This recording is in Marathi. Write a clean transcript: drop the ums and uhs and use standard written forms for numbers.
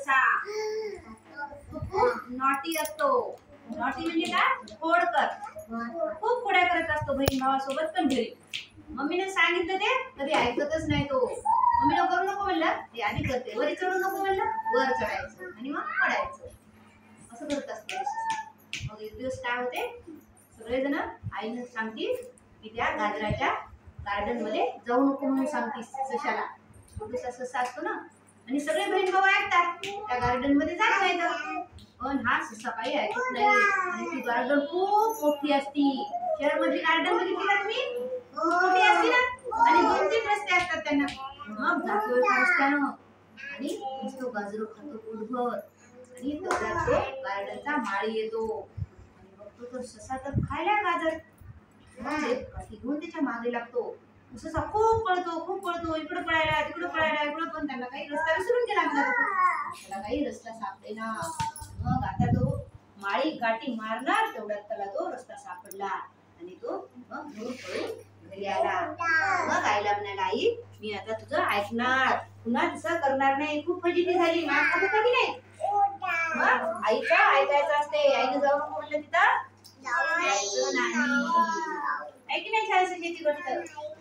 ससा खूप नॉटी असतो. नॉटी म्हणजे काय? खोडकर. खूप खोड्या करत असतो बहीण भावासोबत पण घरी. मम्मीने सांगितलं ते कधी ऐकतच नाही तो. मम्मीला करू नको म्हणलं ते आधी करते. वरी चढू नको म्हणलं वर चढायचं आणि मग पडायचं. असं करत असते. मग एक दिवस काय होते, सगळेजण आईने सांगतील की त्या गाजराच्या गार्डन मध्ये जाऊ नको म्हणून सांगतीस सशाला. छोटूसा ससा असतो ना, आणि सगळे बहीण भाऊ ऐकतात त्या गार्डन मध्ये जात नाही. पण हा ससा काही ऐकत नाही आणि ती गार्डन खूप मोठी असती. शहर मधली गार्डन बघितली का तुम्ही? मोठी असते ना आणि 2-3 रस्ते असतात त्यांना. मग जातोय रस्त्यानं आणि नुसतं गाजर खातो पोटभर आणि तेवढ्यात तो गार्डनचा माळी येतो आणि बघतो तो ससा तर खायला गाजर. घेऊन त्याच्या मागे लागतो. ससा खूप पळतो इकडे पळायला तिकडे पळायला इकडे, पण त्यांना काही रस्ता विसरून गेला म्हणा. त्याला काही रस्ता सापडेना. मग आता तो माळी काठी मारणार तेवढ्यात त्याला तो रस्ता सापडला आणि तो मग पळून घरी आला. मग आईला म्हणाला, आई मी आता तुझं ऐकणार, पुन्हा तसं करणार नाही. खूप फजिती झाली, माझं कमी नाही. मग आईचं ऐकायचं असते. आईने जाऊ नको म्हणलं तिथं जायचं नाही. ऐकी नाही छान गोष्ट.